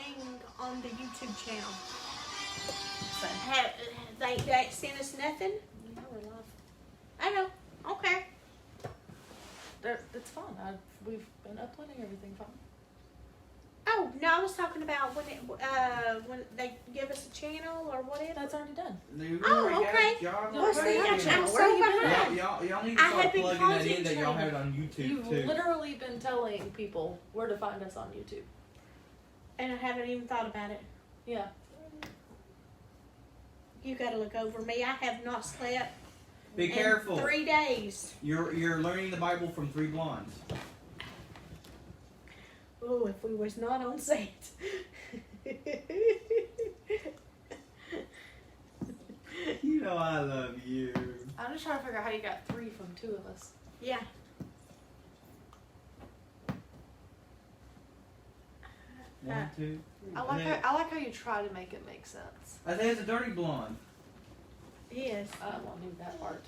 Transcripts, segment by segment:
thing on the YouTube channel. Same. They sent us nothing? No, we're live. I know. Okay. It's fun. We've been uploading everything fine. Oh, no, I was talking about when they give us a channel or whatever. That's already done. Oh, okay. Well, see, I'm channel. so Where have you been behind. Y'all need to I start have been plugging that in that y'all concentrating. have it on YouTube You've too. literally been telling people where to find us on YouTube. And I haven't even thought about it. Yeah. You gotta look over me. I have not slept Be careful. in 3 days. You're learning the Bible from 3 blondes. Oh, if we was not on set. You know I love you. I'm just trying to figure out how you got 3 from 2 of us. Yeah. One, two. I like how you try to make it make sense. I think it's a dirty blonde. Yes. I don't want to do that part.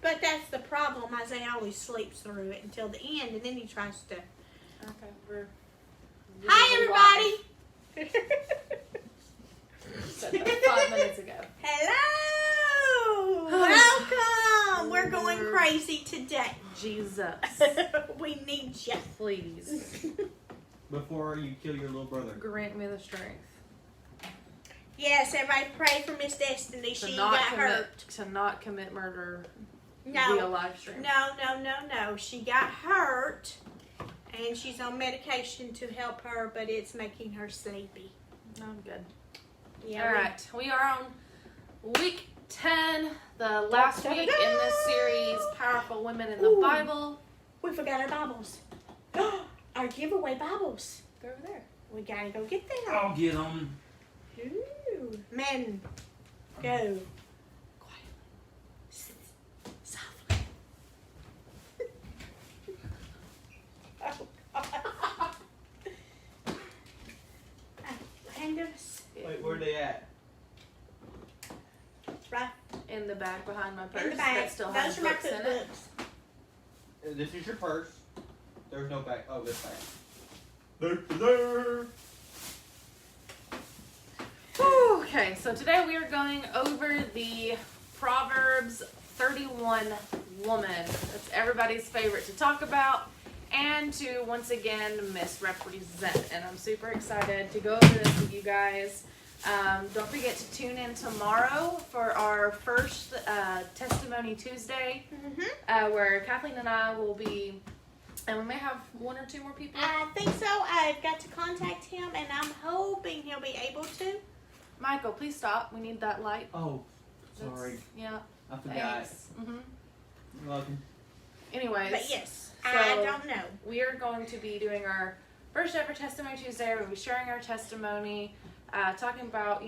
But that's the problem. Isaiah always sleeps through it until the end, and then he tries to. Okay, we're. Hi, everybody. Said that 5 minutes ago. Hello. Welcome. We're going crazy today. Jesus. We need you. Please. Before you kill your little brother. Grant me the strength. Yes, everybody pray for Miss Destiny. She got hurt. To not commit murder No. via live stream. No. She got hurt, and she's on medication to help her, but it's making her sleepy. I'm good. Yeah. All right, we are on week 10, the last week in this series, Powerful Women in the Ooh. Bible. We forgot our Bibles. Our giveaway Bibles. They're over there. We gotta go get them. I'll get them. Ooh. Men, go. Softly. Oh, God. Hand us. Wait, where they at? Right In the bag behind my purse in the bag. that still has Those are my books in it. cookbooks. This is your purse. There's no bag. Oh, this bag. There. Whew, okay, so today we are going over the Proverbs 31 woman. That's everybody's favorite to talk about and to once again misrepresent. And I'm super excited to go over this with you guys. Don't forget to tune in tomorrow for our first Testimony Tuesday, where Kathleen and I will be, and we may have 1 or 2 more people. I think so. I've got to contact him, and I'm hoping he'll be able to. Michael, please stop. We need that light. Oh, sorry. Yeah. I forgot. Thanks. Mm-hmm. You're welcome. Anyways. But yes, so I don't know. We are going to be doing our first ever Testimony Tuesday. We'll be sharing our testimony, talking about,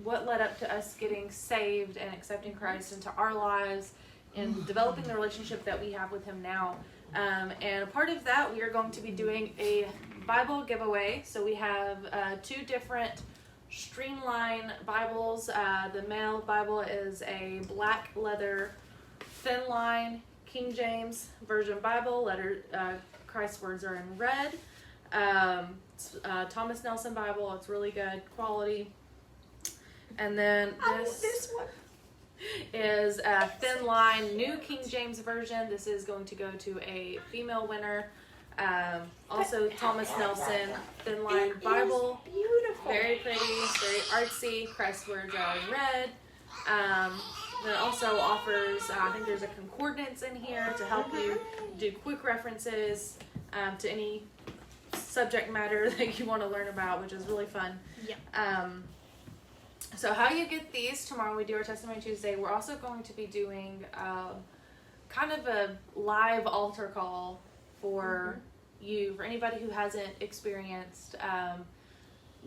what led up to us getting saved and accepting Christ into our lives and developing the relationship that we have with Him now. And a part of that, we are going to be doing a Bible giveaway. So we have 2 different Streamline Bibles. The male Bible is a black leather, thin line King James Version Bible. Christ's words are in red. Thomas Nelson Bible. It's really good quality. And then This one. is a thin line New King James Version. This is going to go to a female winner. Also Thomas Nelson Thin Line Bible. Beautiful. Very pretty, very artsy. Christ's words are in red. It also offers, I think there's a concordance in here to help you do quick references to any subject matter that you want to learn about, which is really fun. Yeah. So how you get these, tomorrow we do our Testimony Tuesday. We're also going to be doing kind of a live altar call for you, for anybody who hasn't experienced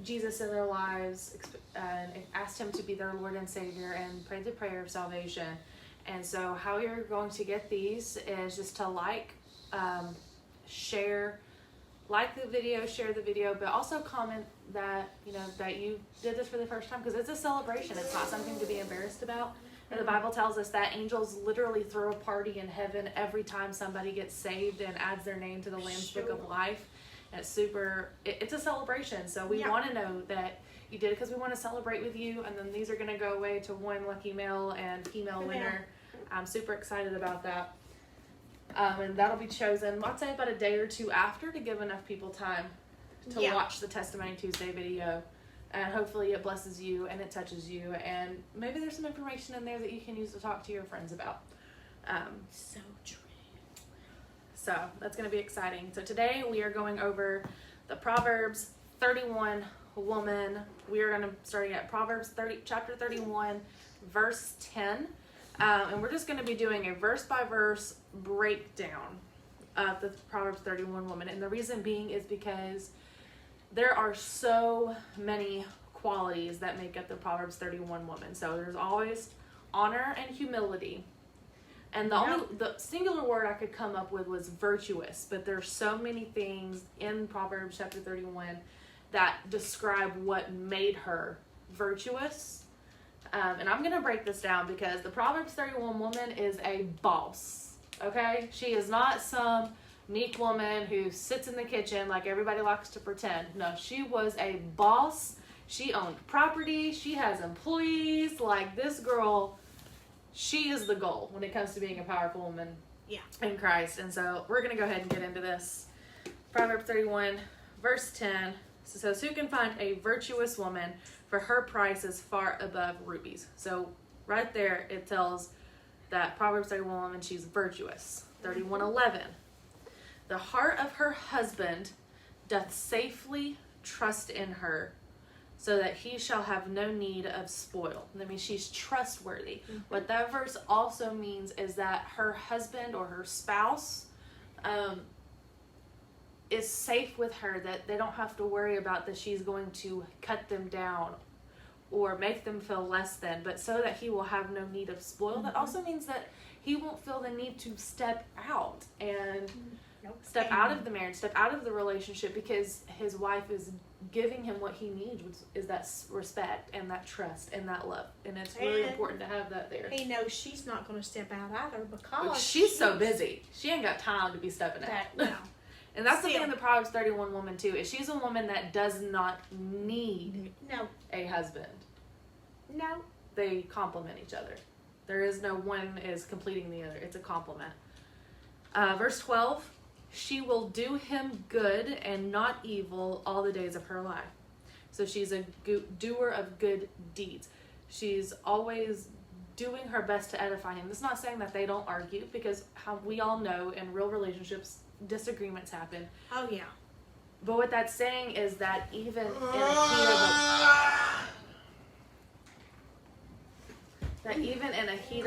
Jesus in their lives, and asked Him to be their Lord and Savior and prayed the prayer of salvation. And so how you're going to get these is just to share the video, share the video, but also comment that, that you did this for the first time, because it's a celebration. It's not something to be embarrassed about. And the Bible tells us that angels literally throw a party in heaven every time somebody gets saved and adds their name to the Lamb's Book of Life. And it's a celebration. So we want to know that you did it because we want to celebrate with you. And then these are going to go away to one lucky male and female winner. I'm super excited about that. And that'll be chosen, I'd say, about a day or two after to give enough people time to watch the Testimony Tuesday video. And hopefully it blesses you and it touches you. And maybe there's some information in there that you can use to talk to your friends about. So true. So that's going to be exciting. So today we are going over the Proverbs 31 woman. We are going to start at Proverbs chapter 31, verse 10. And we're just going to be doing a verse by verse breakdown of the Proverbs 31 woman. And the reason being is because there are so many qualities that make up the Proverbs 31 woman. So there's always honor and humility. And the singular word I could come up with was virtuous, but there's so many things in Proverbs chapter 31 that describe what made her virtuous. And I'm going to break this down because the Proverbs 31 woman is a boss, okay? She is not some meek woman who sits in the kitchen like everybody likes to pretend. No, she was a boss. She owned property. She has employees. Like, this girl, she is the goal when it comes to being a powerful woman in Christ. And so we're going to go ahead and get into this. Proverbs 31, verse 10 says, "Who can find a virtuous woman? For her price is far above rubies." So right there it tells that Proverbs 31 woman, she's virtuous. 31:11, "The heart of her husband doth safely trust in her, so that he shall have no need of spoil." That means she's trustworthy. Mm-hmm. What that verse also means is that her husband or her spouse is safe with her, that they don't have to worry about that she's going to cut them down or make them feel less than, but so that he will have no need of spoil. Mm-hmm. That also means that he won't feel the need to step out and step out of the marriage, step out of the relationship, because his wife is giving him what he needs, which is that respect and that trust and that love. And it's really important to have that there. He knows she's not going to step out either because she's so busy. She ain't got time to be stepping out. No. And that's the thing in the Proverbs 31 woman too, is she's a woman that does not need a husband. No. They complement each other. There is no one is completing the other. It's a complement. Verse 12, "She will do him good and not evil all the days of her life." So she's a doer of good deeds. She's always doing her best to edify him. It's not saying that they don't argue, because how we all know in real relationships, disagreements happen. Oh, yeah. But what that's saying is that even in the heat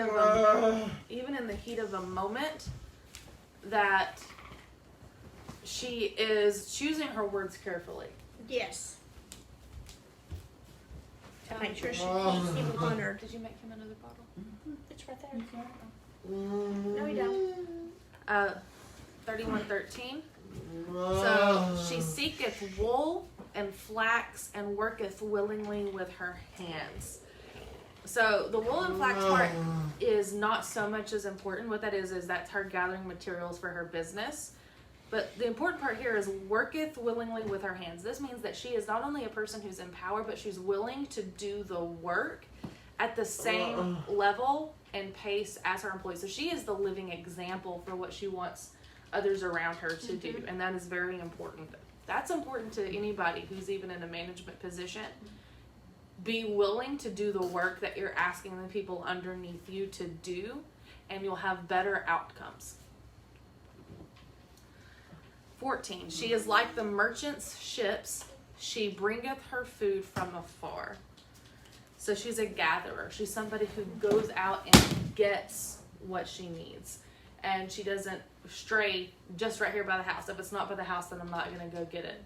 of a moment, that she is choosing her words carefully. Yes. To make sure she keeps him honored. Did you make him another bottle? Mm-hmm. It's right there. No, we don't. 31:13. So she seeketh wool and flax and worketh willingly with her hands. So the wool and flax part is not so much as important. What that is that's her gathering materials for her business. But the important part here is worketh willingly with her hands. This means that she is not only a person who's in power, but she's willing to do the work at the same level and pace as her employees. So she is the living example for what she wants others around her to do. And that is very important. That's important to anybody who's even in a management position. Be willing to do the work that you're asking the people underneath you to do, and you'll have better outcomes. 14, "She is like the merchant's ships. She bringeth her food from afar." So she's a gatherer. She's somebody who goes out and gets what she needs. And she doesn't stray just right here by the house. If it's not by the house, then I'm not going to go get it.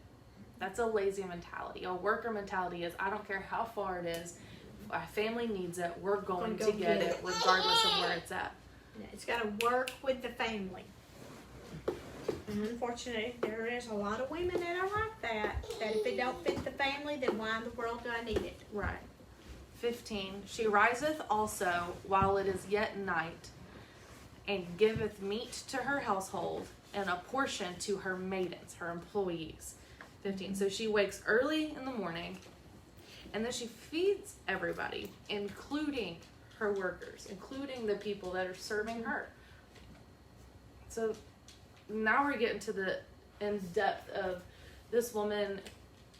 That's a lazy mentality. A worker mentality is, I don't care how far it is. If our family needs it, we're going to get it regardless of where it's at. It's got to work with the family. And unfortunately, there is a lot of women that are like that. That if it don't fit the family, then why in the world do I need it? Right. 15, "She riseth also while it is yet night, and giveth meat to her household, and a portion to her maidens, her employees. 15. So she wakes early in the morning, and then she feeds everybody, including her workers, including the people that are serving her. So now we're getting to the in-depth of this woman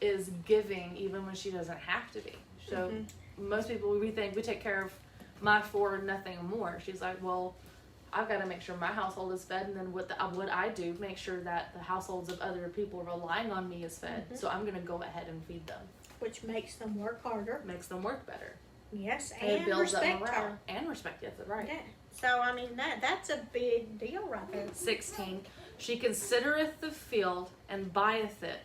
is giving even when she doesn't have to be. So most people, we think we take care of my four, nothing more. She's like, well, I've got to make sure my household is fed, and then what I do, make sure that the households of other people relying on me is fed. So I'm going to go ahead and feed them. Which makes them work harder. Makes them work better. Yes, And it builds up respect morale. her. And respect, yes, right. Yeah. So, I mean, that's a big deal right there. 16. She considereth the field and buyeth it.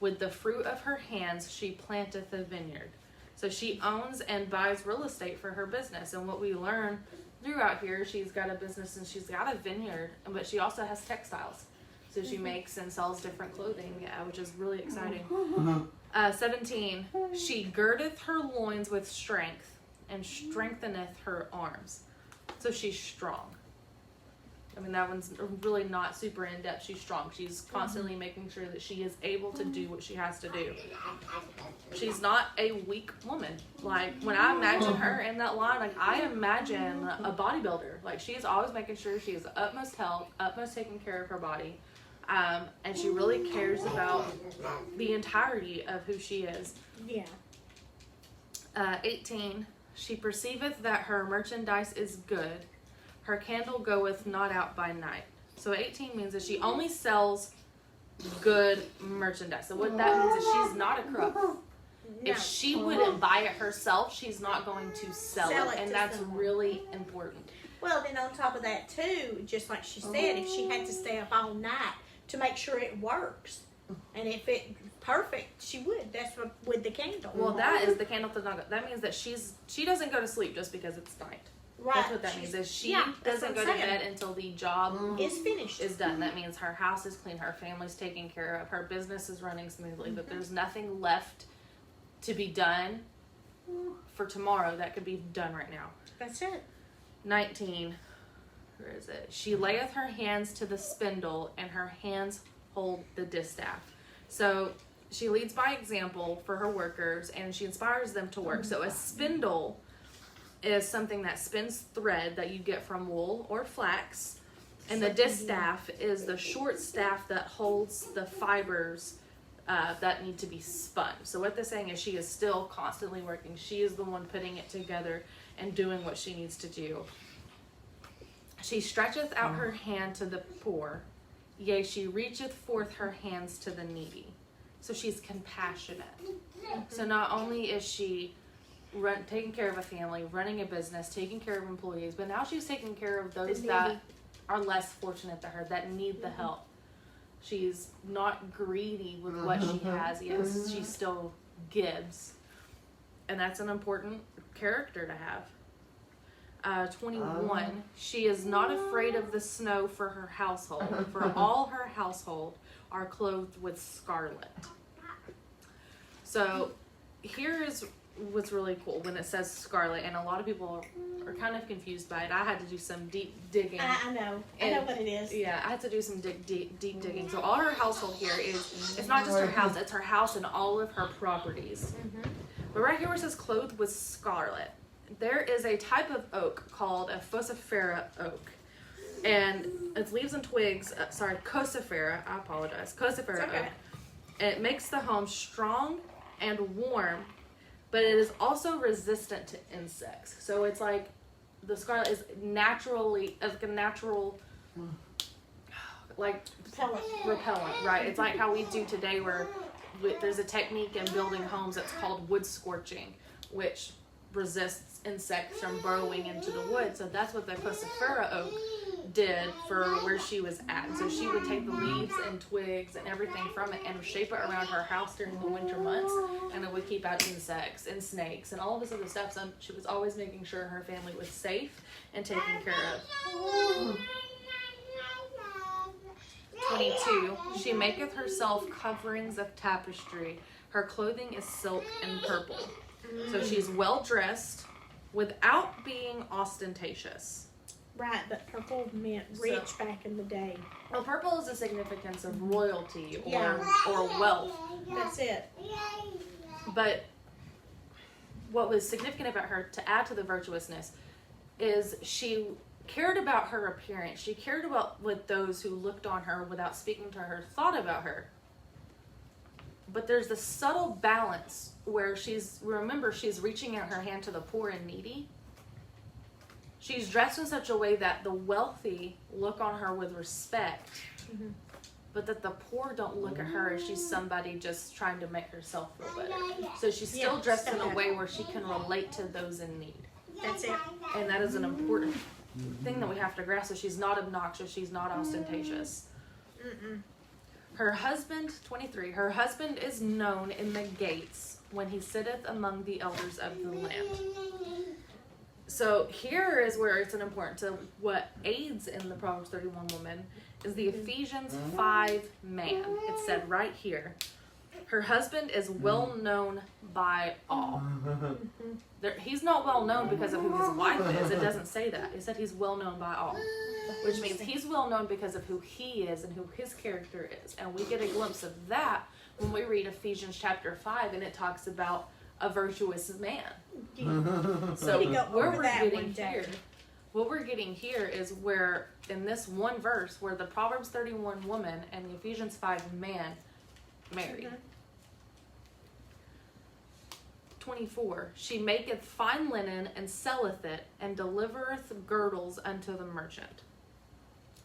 With the fruit of her hands she planteth a vineyard. So she owns and buys real estate for her business. And what we learn throughout here, she's got a business and she's got a vineyard, but she also has textiles. So she makes and sells different clothing, which is really exciting. 17. She girdeth her loins with strength and strengtheneth her arms. So she's strong. I mean, that one's really not super in-depth. She's strong. She's constantly making sure that she is able to do what she has to do. She's not a weak woman. Like, when I imagine her in that line, like, I imagine a bodybuilder. Like, she's always making sure she has utmost health, utmost taking care of her body. And she really cares about the entirety of who she is. Yeah. 18. She perceiveth that her merchandise is good. Her candle goeth not out by night. So 18 means that she only sells good merchandise. So what that means is she's not a crook. No. If she wouldn't buy it herself, she's not going to sell it. And to that's someone. really important. Well, then on top of that too, just like she said, if she had to stay up all night to make sure it works, and if it's perfect, she would. That's what with the candle. Well, that is the candle does not go. That means that she doesn't go to sleep just because it's night. right. That's what that means. Is she that's doesn't what go I'm to saying. bed until the job It's finished. is done. That means her house is clean, her family's taken care of, her business is running smoothly, but there's nothing left to be done for tomorrow that could be done right now. That's it. 19. Where is it? She layeth her hands to the spindle, and her hands hold the distaff. So she leads by example for her workers, and she inspires them to work. So a spindle is something that spins thread that you get from wool or flax, and the distaff is the short staff that holds the fibers that need to be spun. So what they're saying is she is still constantly working. She is the one putting it together and doing what she needs to do. She stretcheth out her hand to the poor, yea, she reacheth forth her hands to the needy. So she's compassionate. So not only is she taking care of a family, running a business, taking care of employees, but now she's taking care of those that are less fortunate than her, that need the help. She's not greedy with what she has. Yes, she still gives. And that's an important character to have. 21, she is not afraid of the snow for her household, for all her household are clothed with scarlet. So here is what's really cool when it says scarlet, and a lot of people are kind of confused by it. I had to do some deep digging. I know. I know what it is. Yeah, I had to do some deep digging. So all her household here is, it's not just her house, it's her house and all of her properties. But right here where it says clothed with scarlet, there is a type of oak called a Phosphera oak. And it's leaves and twigs, Cossifera, I apologize, Cossifera okay. oak. And it makes the home strong and warm, but it is also resistant to insects. So it's like the scarlet is naturally, like a natural, like repellent, right? It's like how we do today where there's a technique in building homes that's called wood scorching, which resists insects from burrowing into the wood. So that's what the Cossifera oak did for where she was at. So she would take the leaves and twigs and everything from it and shape it around her house during the winter months, and it would keep out insects and snakes and all this other stuff. So she was always making sure her family was safe and taken care of. 22. She maketh herself coverings of tapestry. Her clothing is silk and purple. So she's well dressed without being ostentatious. Right, but purple meant rich back in the day. Well, purple is the significance of royalty or Yeah. or wealth. That's it. But what was significant about her, to add to the virtuousness, is she cared about her appearance. She cared about what those who looked on her without speaking to her thought about her. But there's this subtle balance where she's reaching out her hand to the poor and needy. She's dressed in such a way that the wealthy look on her with respect, but that the poor don't look at her as she's somebody just trying to make herself feel better. So she's still dressed in a way where she can relate to those in need. That's it. And that is an important thing that we have to grasp. So she's not obnoxious. She's not ostentatious. Her husband, 23, her husband is known in the gates when he sitteth among the elders of the land. So here is where it's an important to what aids in the Proverbs 31 woman is the Ephesians 5 man. It's said right here. Her husband is well known by all. He's not well known because of who his wife is. It doesn't say that. It said he's well known by all. Which means he's well known because of who he is and who his character is. And we get a glimpse of that when we read Ephesians chapter 5 and it talks about a virtuous man. So what we're getting here is where in this one verse where the Proverbs 31 woman and the Ephesians 5 man married. 24, she maketh fine linen and selleth it and delivereth girdles unto the merchant.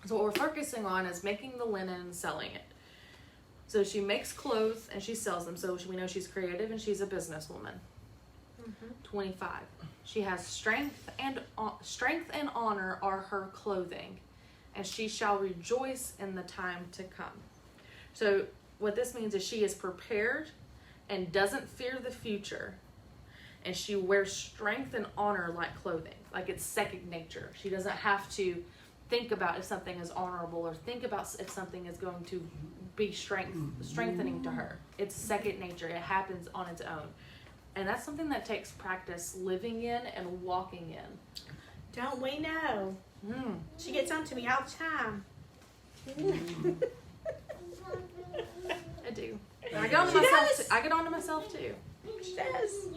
So what we're focusing on is making the linen and selling it. So she makes clothes and she sells them. So we know she's creative and she's a businesswoman. 25, she has strength and honor are her clothing, and she shall rejoice in the time to come. So what this means is she is prepared and doesn't fear the future, and she wears strength and honor like clothing, like it's second nature. She doesn't have to think about if something is honorable or think about if something is going to be strengthening to her. It's second nature. It happens on its own. And that's something that takes practice living in and walking in. Don't we know? She gets on to me all the time. I do. I get on to myself too. She does.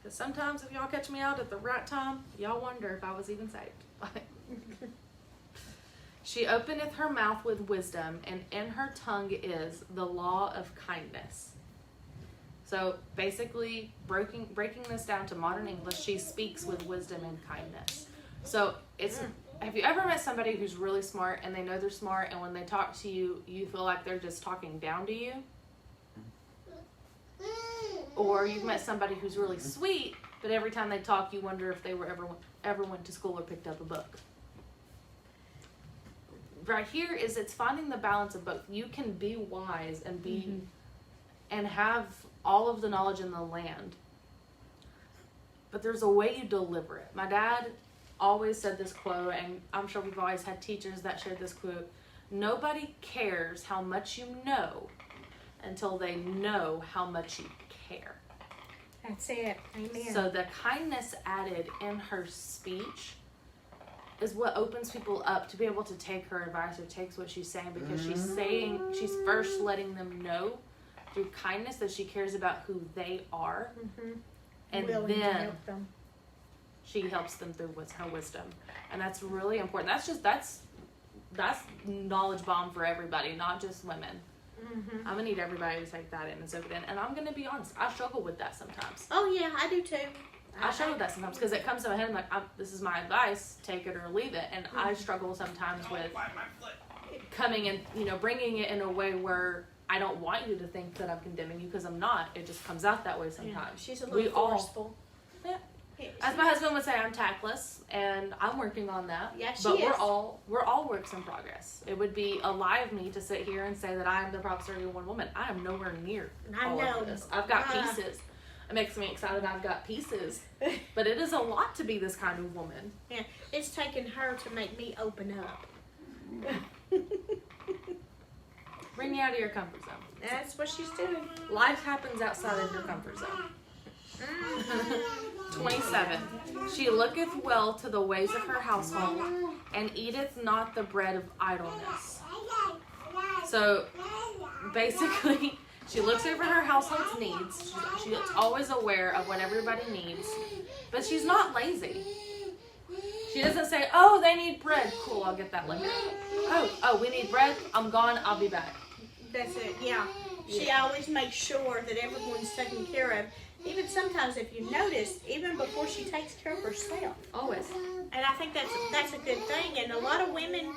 Because sometimes if y'all catch me out at the right time, y'all wonder if I was even saved. She openeth her mouth with wisdom, and in her tongue is the law of kindness. So basically, breaking this down to modern English, she speaks with wisdom and kindness. So have you ever met somebody who's really smart and they know they're smart, and when they talk to you, you feel like they're just talking down to you? Or you've met somebody who's really sweet, but every time they talk, you wonder if they were ever went to school or picked up a book. Right here is it's finding the balance of both. You can be wise and be and have all of the knowledge in the land, but there's a way you deliver it. My dad always said this quote, and I'm sure we've always had teachers that shared this quote: nobody cares how much you know until they know how much you care. That's it. Amen. So the kindness added in her speech is what opens people up to be able to take her advice or takes what she's saying, because she's first letting them know through kindness that she cares about who they are, and willing to then help them. she helps them through with her wisdom. And that's really important. That's knowledge bomb for everybody, not just women. I'm gonna need everybody to take that in and soak it in. And I'm gonna be honest, I struggle with that sometimes. Oh yeah, I do too. I struggle with that sometimes because it comes to my head, I'm like, this is my advice, take it or leave it. And I struggle sometimes with coming and, bringing it in a way where I don't want you to think that I'm condemning you, because I'm not. It just comes out that way sometimes. Yeah, she's a little forceful. As my husband would say, I'm tactless, and I'm working on that. Yeah, she but is. we're all works in progress. It would be a lie of me to sit here and say that I am the Proverbs 31 woman. I am nowhere near all of this. I've got pieces. It makes me excited I've got pieces. But it is a lot to be this kind of woman. Yeah, it's taken her to make me open up. Bring you out of your comfort zone. That's what she's doing. Life happens outside of your comfort zone. 27. She looketh well to the ways of her household, and eateth not the bread of idleness. So basically, she looks over her household's needs. She's always aware of what everybody needs, but she's not lazy. She doesn't say, "Oh, they need bread. Cool, I'll get that later." Oh, we need bread. I'm gone. I'll be back. That's it, yeah. She always makes sure that everyone's taken care of. Even sometimes, if you notice, even before she takes care of herself. Always. And I think that's a good thing. And a lot of women,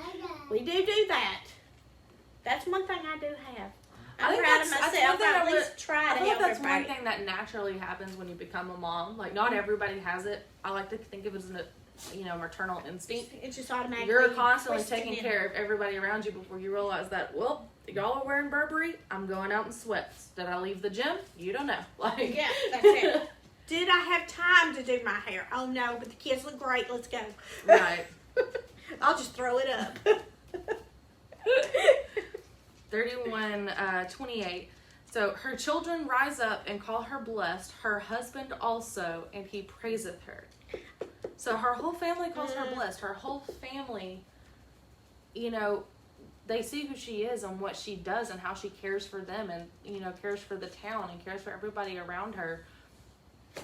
we do that. That's one thing I do have. I'm proud of myself. I at least try to I feel help like that's everybody. one thing that naturally happens when you become a mom. Like, not everybody has it. I like to think of it as a maternal instinct. It's just automatically. You're constantly twisted taking in. care of everybody around you before you realize that, well, y'all are wearing Burberry, I'm going out in sweats. Did I leave the gym? You don't know. Like, Yeah, that's it. Did I have time to do my hair? Oh no, but the kids look great. Let's go. Right. I'll just throw it up. 31:28. So her children rise up and call her blessed, her husband also, and he praiseth her. So her whole family calls her blessed. Her whole family, they see who she is and what she does and how she cares for them and, cares for the town and cares for everybody around her.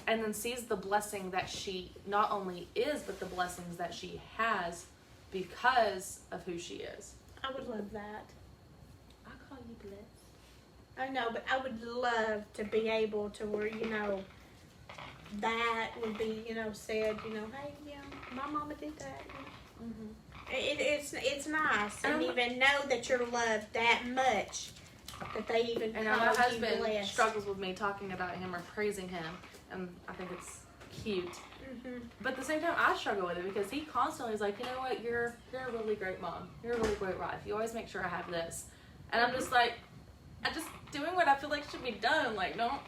And then sees the blessing that she not only is, but the blessings that she has because of who she is. I would love that. I call you blessed. I know, but I would love to be able to where, that would be, said, hey, my mama did that. Mm-hmm. It's nice, and even know that you're loved that much that they even And call my you husband blessed. struggles with me talking about him or praising him, and I think it's cute. Mm-hmm. But at the same time, I struggle with it because he constantly is like, you know what, you're a really great mom. You're a really great wife. You always make sure I have this. And I'm just like, I'm just doing what I feel like should be done. Like, don't.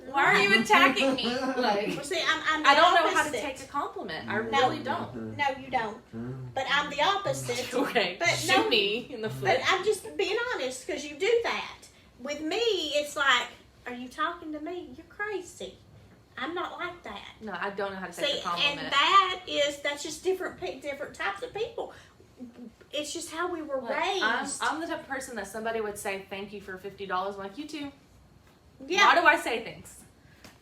Why are you attacking me? Like, Well, see, I'm I don't the know how to opposite. take a compliment. I No. really don't. No, you don't. But I'm the opposite. Okay, But shoot no, me in the foot. But I'm just being honest because you do that. With me, it's like, are you talking to me? You're crazy. I'm not like that. No, I don't know how to take See, a compliment. and that's just different types of people. It's just how we were Like, raised. I'm the type of person that somebody would say thank you for $50. I'm like, you too. Yeah. Why do I say things?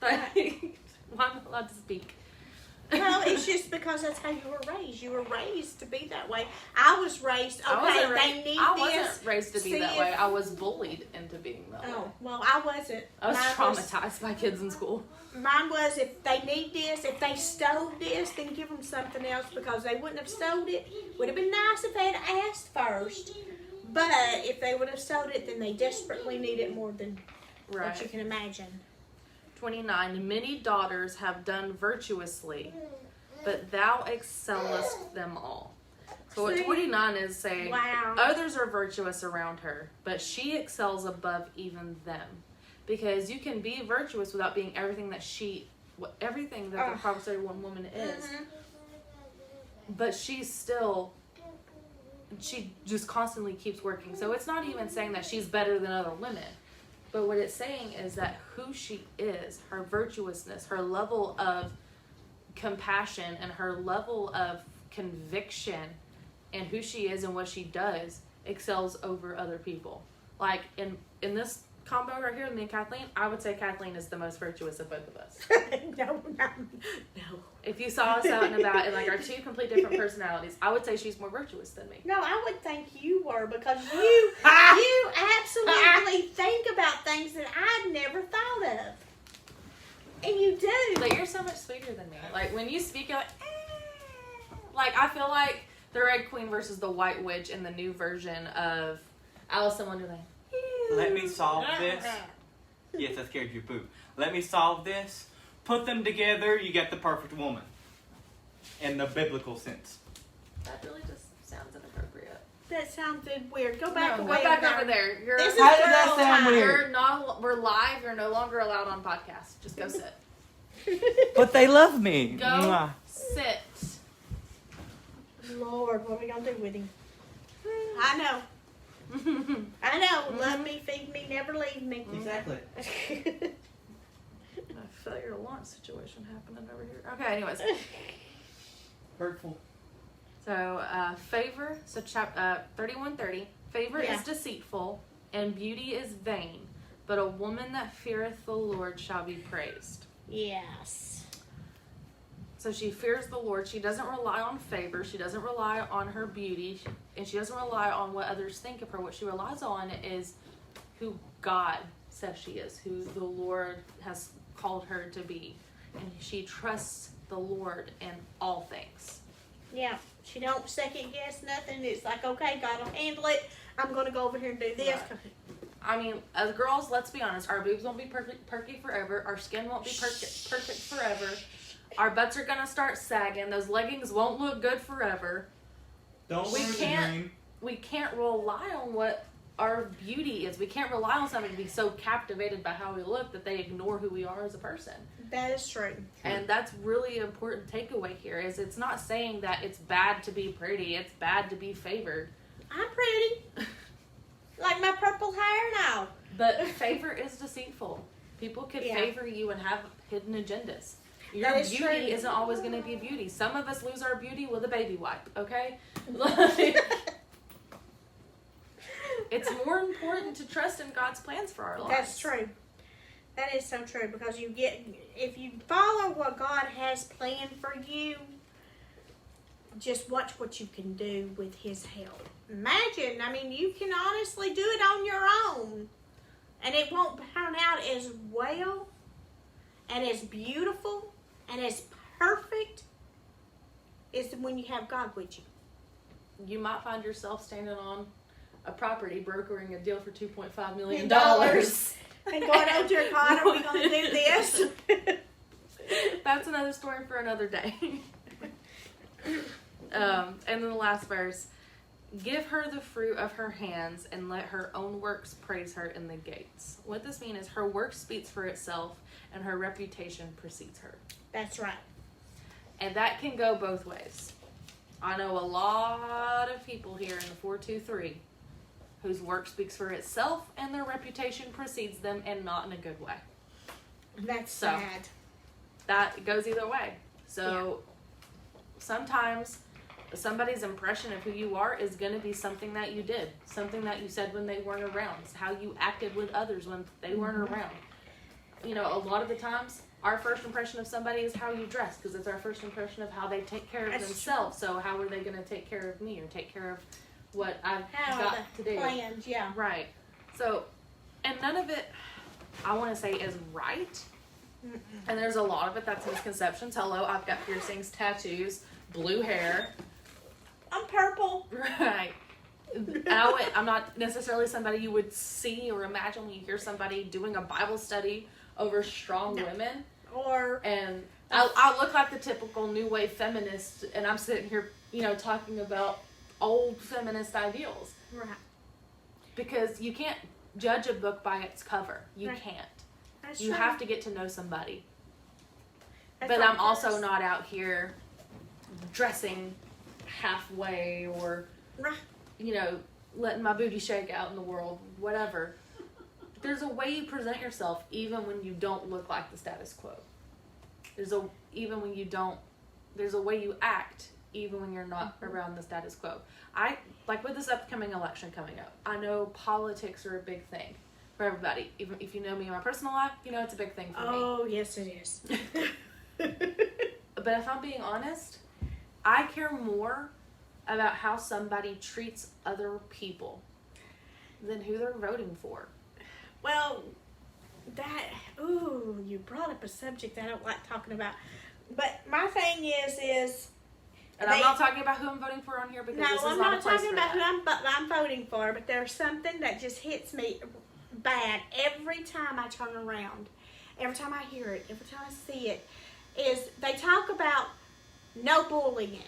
Like, why am I allowed to speak? Well, it's just because that's how you were raised. You were raised to be that way. I was raised, okay, I this. wasn't raised to be See that if- way. I was bullied into being that way. Oh, well, I wasn't. I was Mine traumatized by kids in school. Mine was if they need this, if they stole this, then give them something else because they wouldn't have sold it. Would have been nice if they had asked first. But if they would have sold it, then they desperately need it more than what you can imagine. 29. Many daughters have done virtuously, but thou excellest them all. So what See? 29 is saying, Wow. others are virtuous around her, but she excels above even them. Because you can be virtuous without being everything that the Proverbs 31 woman is. Mhm. But she just constantly keeps working. So it's not even saying that she's better than other women. But what it's saying is that who she is, her virtuousness, her level of compassion, and her level of conviction in who she is and what she does excels over other people. Like in this combo right here, me and Kathleen, I would say Kathleen is the most virtuous of both of us. No. If you saw us out and about in like our two complete different personalities, I would say she's more virtuous than me. No, I would think you were because you absolutely think about things that I'd never thought of. And you do. But you're so much sweeter than me. Like when you speak, you're like, eh. Like I feel like the Red Queen versus the White Witch in the new version of Alice in Wonderland. Let me solve this. Yes, I scared you, Boo. Let me solve this. Put them together, you get the perfect woman. In the biblical sense. That really just sounds inappropriate. That sounded weird. Go back No, away. go back over there. You're, This is How did that girl sound time. weird? You're not. We're live. You're no longer allowed on podcast. Just go sit. But they love me. Go Mwah. sit. Lord, what are we going to do with him? I know. I know. Love me, feed me, never leave me. Exactly. I feel you're wanting of situation happening over here. Okay, anyways. Hurtful. So, favor, so 31:30. Favor is deceitful, and beauty is vain, but a woman that feareth the Lord shall be praised. Yes. So she fears the Lord. She doesn't rely on favor. She doesn't rely on her beauty. And she doesn't rely on what others think of her. What she relies on is who God says she is, who the Lord has called her to be. And she trusts the Lord in all things. Yeah. She don't second guess nothing. It's like, okay, God will handle it. I'm going to go over here and do this. Right. I mean, as girls, let's be honest. Our boobs won't be perky forever. Our skin won't be perfect forever. Our butts are gonna start sagging. Those leggings won't look good forever. We can't rely on what our beauty is. We can't rely on somebody to be so captivated by how we look that they ignore who we are as a person. That is true. And that's really an important takeaway here. Is it's not saying that it's bad to be pretty. It's bad to be favored. I'm pretty. Like my purple hair now. But favor is deceitful. People could favor you and have hidden agendas. Your beauty isn't always going to be beauty. Some of us lose our beauty with a baby wipe, okay? It's more important to trust in God's plans for our lives. That's true. That is so true, because if you follow what God has planned for you, just watch what you can do with His help. Imagine, you can honestly do it on your own, and it won't turn out as well and as beautiful and as perfect as when you have God with you. You might find yourself standing on a property brokering a deal for $2.5 million. And going, oh dear God, are we going to do this? That's another story for another day. And then the last verse. Give her the fruit of her hands, and let her own works praise her in the gates. What this means is her work speaks for itself, and her reputation precedes her. That's right. And that can go both ways. I know a lot of people here in the 423 whose work speaks for itself, and their reputation precedes them, and not in a good way. That's sad. That goes either way. So sometimes somebody's impression of who you are is going to be something that you did, something that you said when they weren't around, how you acted with others when they weren't around. A lot of the times, our first impression of somebody is how you dress, because it's our first impression of how they take care of themselves. So how are they going to take care of me or take care of what I've got to do? Plans, yeah. Right. So, and none of it, I want to say, is right. Mm-mm. And there's a lot of it that's misconceptions. Hello, I've got piercings, tattoos, blue hair. I'm purple. Right. I'm not necessarily somebody you would see or imagine when you hear somebody doing a Bible study over strong women. And I look like the typical new wave feminist, and I'm sitting here, talking about old feminist ideals. Right. Because you can't judge a book by its cover. You can't. That's you true. have to get to know somebody. But I'm also not out here dressing halfway or letting my booty shake out in the world, whatever. There's a way you present yourself even when you don't look like the status quo. There's a way you act even when you're not around the status quo. With this upcoming election coming up, I know politics are a big thing for everybody. Even if you know me in my personal life, it's a big thing for me. Oh, yes it is. But if I'm being honest, I care more about how somebody treats other people than who they're voting for. Well, you brought up a subject I don't like talking about. But my thing is... And I'm not talking about who I'm voting for on here, because this is I'm not not a place talking for about that. who I'm voting for, but there's something that just hits me bad every time I turn around. Every time I hear it, every time I see it, is they talk about no bullying.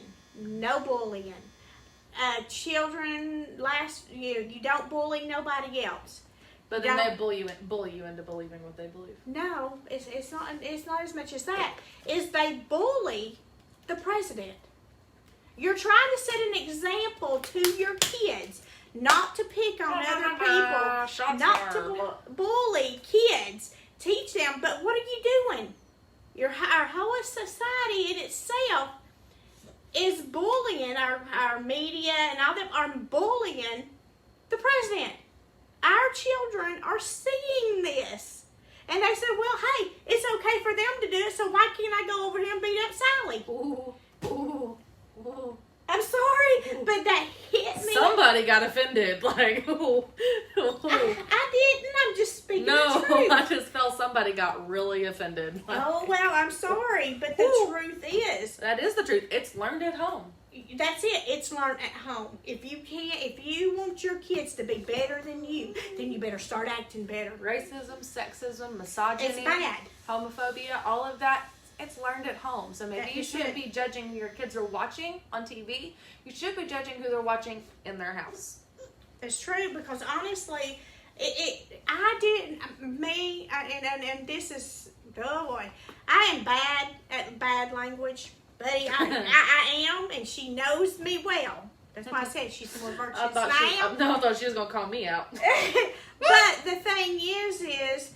Children, you don't bully nobody else. But then they bully you into believing what they believe. No, it's not as much as that. Is they bully the president. You're trying to set an example to your kids, not to pick on other people, not to bully kids. Teach them, but what are you doing? Our whole society in itself is bullying our media and all them are bullying the president. Our children are seeing this. And they said, well, hey, it's okay for them to do it, so why can't I go over here and beat up Sally? Ooh. I'm sorry, but that hit me. Somebody got offended. Like, ooh. I didn't. I'm just speaking No, the truth. I just felt somebody got really offended. Oh, well, I'm sorry, but the truth is. That is the truth. It's learned at home. That's it. It's learned at home. If you want your kids to be better than you, then you better start acting better. Racism, sexism, misogyny, It's bad. homophobia, all of that, it's learned at home. So maybe you That's shouldn't it. be judging who your kids are watching on TV. You should be judging who they're watching in their house. It's true because honestly, and this is, oh boy, I am bad at bad language, buddy. I am, and she knows me well. That's why I said she's more virtuous than I am. I thought she was going to call me out. But the thing is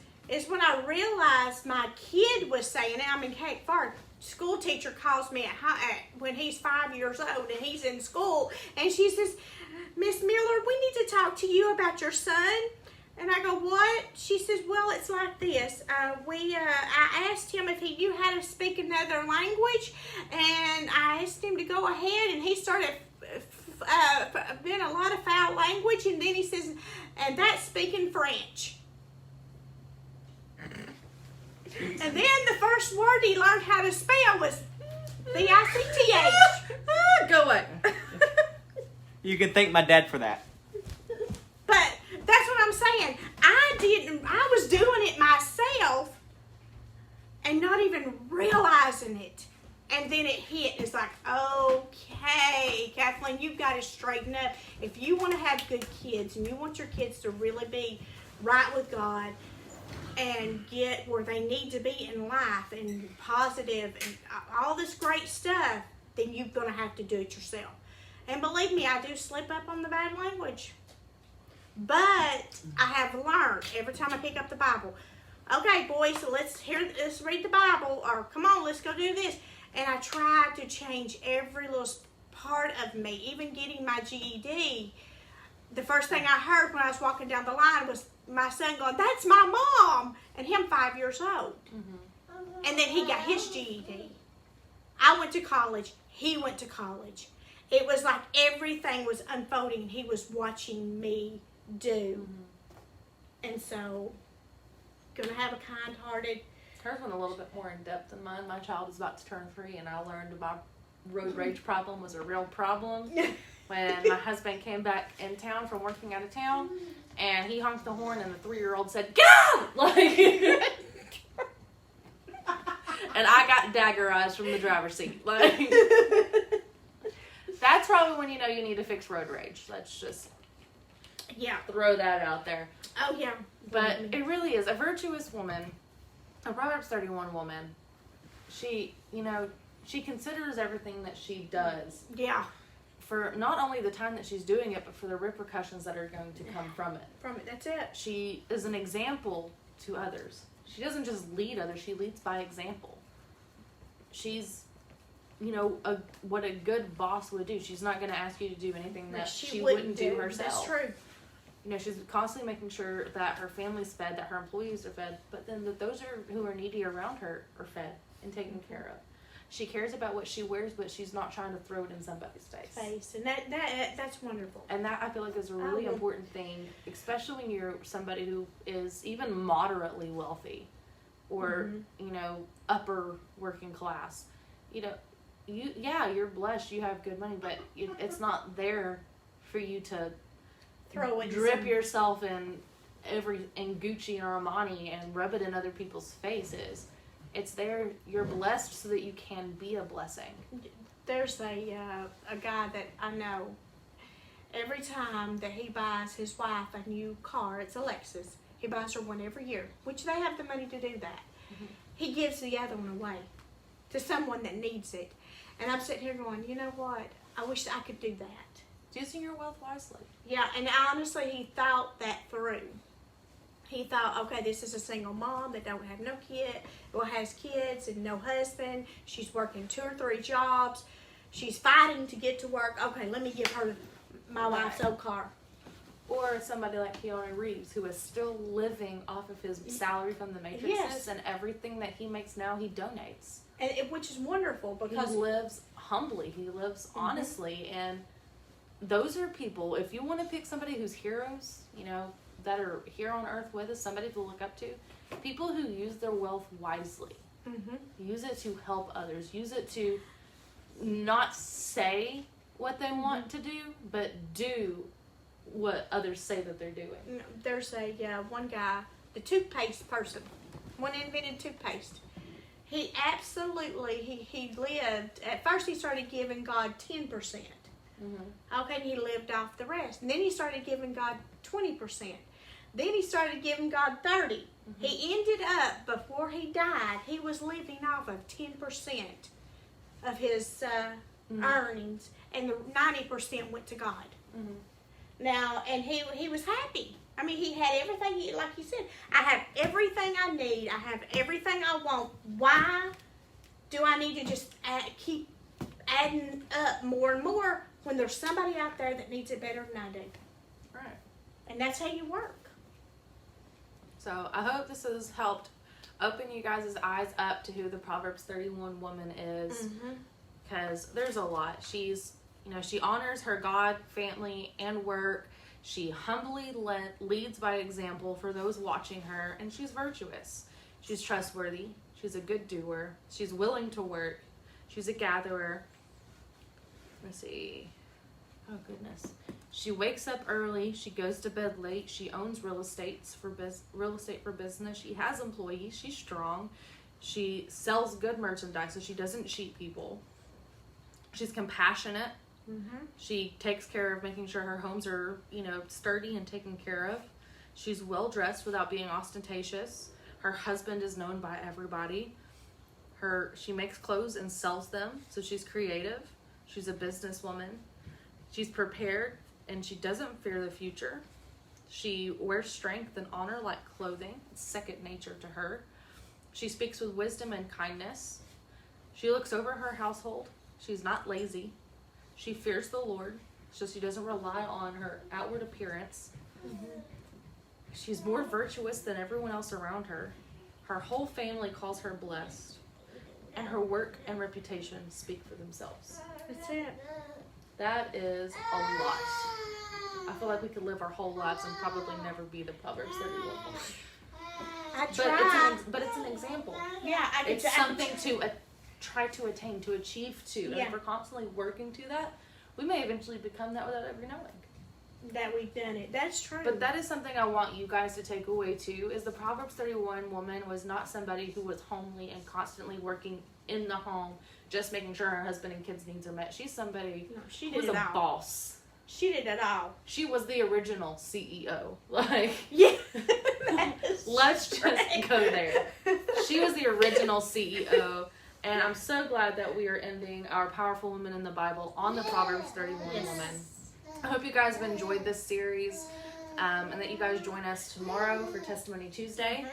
when I realized my kid was saying it, I'm in Cape Far. School teacher calls me when he's 5 years old and he's in school, and she says, Miss Miller, we need to talk to you about your son. And I go, what? She says, well, it's like this. I asked him if he knew how to speak another language, and I asked him to go ahead, and he started being a lot of foul language, and then he says, and that's speaking French. And then the first word he learned how to spell was B-I-C-T-H. Go away. You can thank my dad for that. But that's what I'm saying. I was doing it myself and not even realizing it. And then it hit. It's like, okay, Kathleen, you've got to straighten up. If you want to have good kids and you want your kids to really be right with God and get where they need to be in life and positive and all this great stuff, then you're going to have to do it yourself. And believe me, I do slip up on the bad language. But I have learned every time I pick up the Bible, okay, boys, so let's read the Bible, or come on, let's go do this. And I try to change every little part of me, even getting my GED. The first thing I heard when I was walking down the line was my son going, that's my mom, and him 5 years old. Mm-hmm. And then he got his GED. I went to college. He went to college. It was like everything was unfolding, and he was watching me do. Mm-hmm. And so, gonna have a kind-hearted. Hers went a little bit more in depth than mine. My child is about to turn 3, and I learned my road rage problem was a real problem when my husband came back in town from working out of town, and he honked the horn, and the 3-year-old said, "Go!" Like, and I got dagger eyes from the driver's seat. Like, that's probably when you know you need to fix road rage. Let's just throw that out there. Oh yeah, but it really is a virtuous woman. A Proverbs 31 woman, she considers everything that she does. Yeah. For not only the time that she's doing it, but for the repercussions that are going to come from it. That's it. She is an example to others. She doesn't just lead others, she leads by example. She's, what a good boss would do. She's not going to ask you to do anything that she wouldn't do herself. That's true. She's constantly making sure that her family's fed, that her employees are fed, but then that those who are needy around her are fed and taken care of. She cares about what she wears, but she's not trying to throw it in somebody's face. And that's wonderful. And that, I feel like, is a really important thing, especially when you're somebody who is even moderately wealthy or, upper working class. You're blessed, you have good money, but it's not there for you to drip yourself in Gucci or Armani and rub it in other people's faces. It's there. You're blessed so that you can be a blessing. There's a guy that I know. Every time that he buys his wife a new car, it's a Lexus. He buys her one every year, which they have the money to do that. Mm-hmm. He gives the other one away to someone that needs it. And I'm sitting here going, you know what? I wish I could do that. Using your wealth wisely. Yeah, and honestly, he thought that through. he thought, okay, this is a single mom that don't have no kid, or has kids and no husband. She's working 2 or 3 jobs. She's fighting to get to work. Okay, let me give her my wife's old car. Or somebody like Keanu Reeves, who is still living off of his salary from the Matrixes, Yes. and everything that he makes now, he donates. And which is wonderful because He lives humbly. He lives honestly. And those are people, if you want to pick somebody who's heroes, you know, that are here on earth with us, somebody to look up to, people who use their wealth wisely. Use it to help others. Use it to not say what they want to do, but do what others say that they're doing. There's one guy, the toothpaste person, one invented toothpaste. He absolutely, he lived, at first he started giving God 10%. Okay, and he lived off the rest. And then he started giving God 20%. Then he started giving God 30%. He ended up, before he died, he was living off of 10% of his earnings, and the 90% went to God. Now, and he was happy. I mean, he had everything, like you said, I have everything I need. I have everything I want. Why do I need to just keep adding up more and more when there's somebody out there that needs it better than I do? Right. And that's how you work. So I hope this has helped open you guys' eyes up to who the Proverbs 31 woman is. Because there's a lot. She's, you know, she honors her God, family, and work. She humbly leads by example for those watching her, and she's virtuous. She's trustworthy. She's a good doer. She's willing to work. She's a gatherer. Let's see. Oh, goodness. She wakes up early. She goes to bed late. She owns real estate for business. She has employees. She's strong. She sells good merchandise, so she doesn't cheat people. She's compassionate. She takes care of making sure her homes are, you know, sturdy and taken care of. She's well dressed without being ostentatious. Her husband is known by everybody. She makes clothes and sells them, so she's creative. She's a businesswoman. She's prepared, and she doesn't fear the future. She wears strength and honor like clothing. It's second nature to her. She speaks with wisdom and kindness. She looks over her household. She's not lazy. She fears the Lord, so she doesn't rely on her outward appearance. She's more virtuous than everyone else around her. Her whole family calls her blessed. And her work and reputation speak for themselves. That's it. That is a lot. I feel like we could live our whole lives and probably never be the Proverbs 31 woman. I tried. But it's an example. Yeah, It's something to try to attain, to achieve to. And if we're constantly working to that, we may eventually become that without ever knowing. That we've done it. That's true. But that is something I want you guys to take away too, is the Proverbs 31 woman was not somebody who was homely and constantly working in the home, just making sure her husband and kids' needs are met. She's somebody she who was did a boss. She did it all. She was the original CEO. Like, yeah. Let's just go there. She was the original CEO. And I'm so glad that we are ending our Powerful Women in the Bible on the Proverbs 31 woman. I hope you guys have enjoyed this series, and that you guys join us tomorrow for Testimony Tuesday.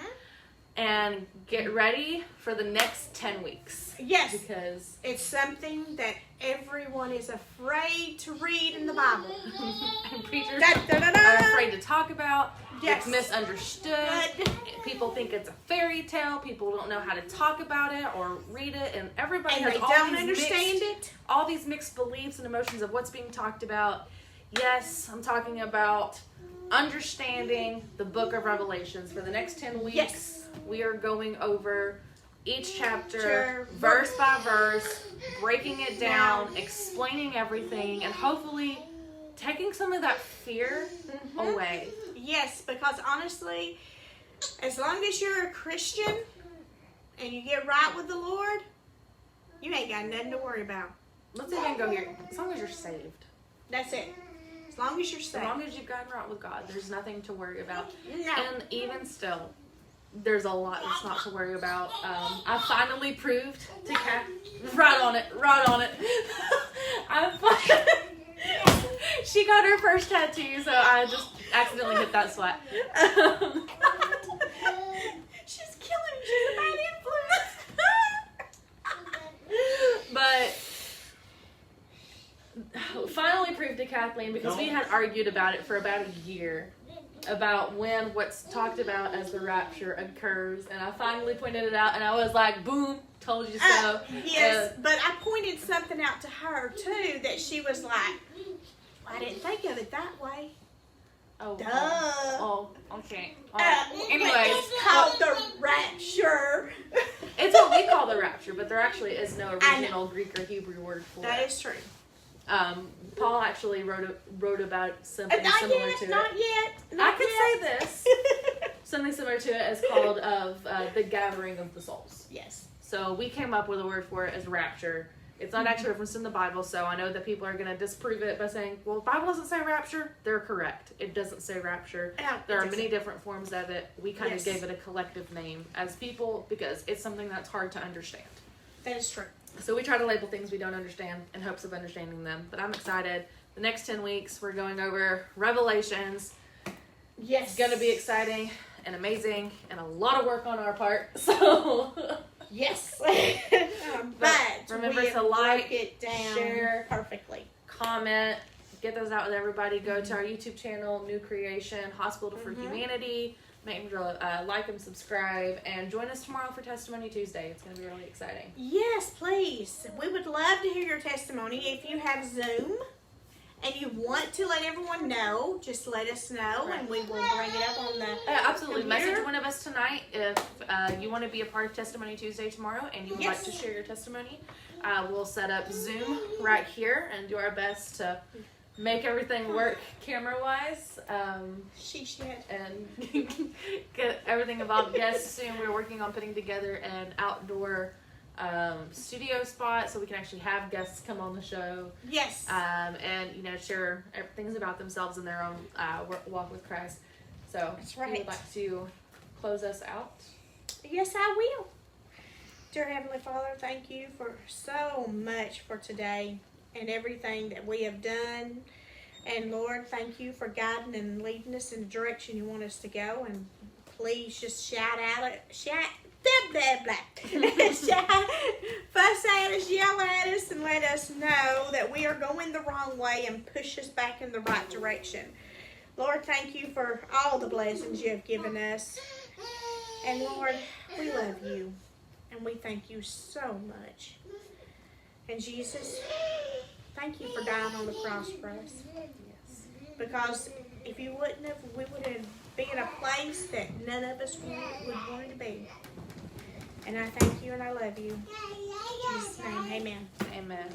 And get ready for the next 10 weeks. Yes. Because it's something that everyone is afraid to read in the Bible. and preachers are afraid to talk about. Yes. It's misunderstood. People think it's a fairy tale. People don't know how to talk about it or read it. And everybody has they all don't these understand it. All these mixed beliefs and emotions of what's being talked about. Yes, I'm talking about understanding the book of Revelations. For the next 10 weeks, we are going over each chapter, verse by verse, breaking it down, explaining everything, and hopefully taking some of that fear away. Yes, because honestly, as long as you're a Christian and you get right with the Lord, you ain't got nothing to worry about. Let's even go here. As long as you're saved. That's it. As long as you're saved. As long as you've gotten right with God, there's nothing to worry about. No. And even still, there's a lot that's not to worry about. I finally proved to Kat. Right on it. She got her first tattoo, so I just accidentally hit that sweat. to Kathleen because we had argued about it for about a year. About when what's talked about as the rapture occurs. And I finally pointed it out and I was like, boom, told you so. Yes, but I pointed something out to her too that she was like, I didn't think of it that way. Oh, Duh. Oh, okay. Anyways, it's called the rapture. it's what we call the rapture, but there actually is no original Greek or Hebrew word for That it. is true. Paul actually wrote about something Not similar yet, to not it. yet. I could say this. Something similar to it is called the gathering of the souls. Yes. So we came up with a word for it as rapture. It's not actually referenced in the Bible, so I know that people are going to disprove it by saying, well, the Bible doesn't say rapture. They're correct. It doesn't say rapture. There are many different forms of it. We kind of gave it a collective name as people because it's something that's hard to understand. That is true. So we try to label things we don't understand in hopes of understanding them. But I'm excited. The next 10 weeks, we're going over Revelations. Yes. It's going to be exciting and amazing and a lot of work on our part. So... Yes. But remember we to like, it down share, perfectly. comment, get those out with everybody. Go to our YouTube channel, New Creation, Hospital for Humanity. Make sure to like and subscribe. And join us tomorrow for Testimony Tuesday. It's going to be really exciting. Yes, please. We would love to hear your testimony. If you have Zoom and you want to let everyone know, just let us know and we will bring it up on the absolutely. computer. Message one of us tonight if you want to be a part of Testimony Tuesday tomorrow and you would like to share your testimony. We'll set up Zoom right here and do our best to make everything work camera-wise. And get everything involved. Yes, soon we're working on putting together an outdoor studio spot so we can actually have guests come on the show. Yes. And share things about themselves and their own walk with Christ. So That's right. you would like to close us out? Yes, I will. Dear Heavenly Father, thank you for so much for today and everything that we have done. And Lord, thank you for guiding and leading us in the direction you want us to go. And please just shout, blah, blah, blah. Fuss at us, yell at us, and let us know that we are going the wrong way and push us back in the right direction. Lord, thank you for all the blessings you have given us. And Lord, we love you. And we thank you so much. And Jesus, thank you for dying on the cross for us. Yes. Because if you wouldn't have, we would have been in a place that none of us would want to be. And I thank you and I love you. In Jesus' name, amen. Amen.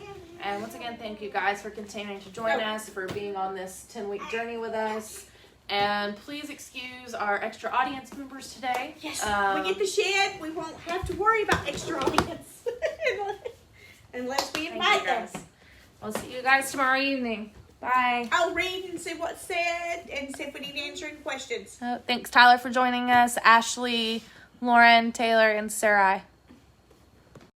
And once again, thank you guys for continuing to join us, for being on this 10-week journey with us. And please excuse our extra audience members today. Yes, we get the shed. We won't have to worry about extra audience. Unless we invite them. We'll see you guys tomorrow evening. Bye. I'll read and see what's said and see if we need to answer any questions. Thanks, Tyler, for joining us. Ashley, Lauren, Taylor, and Sarai.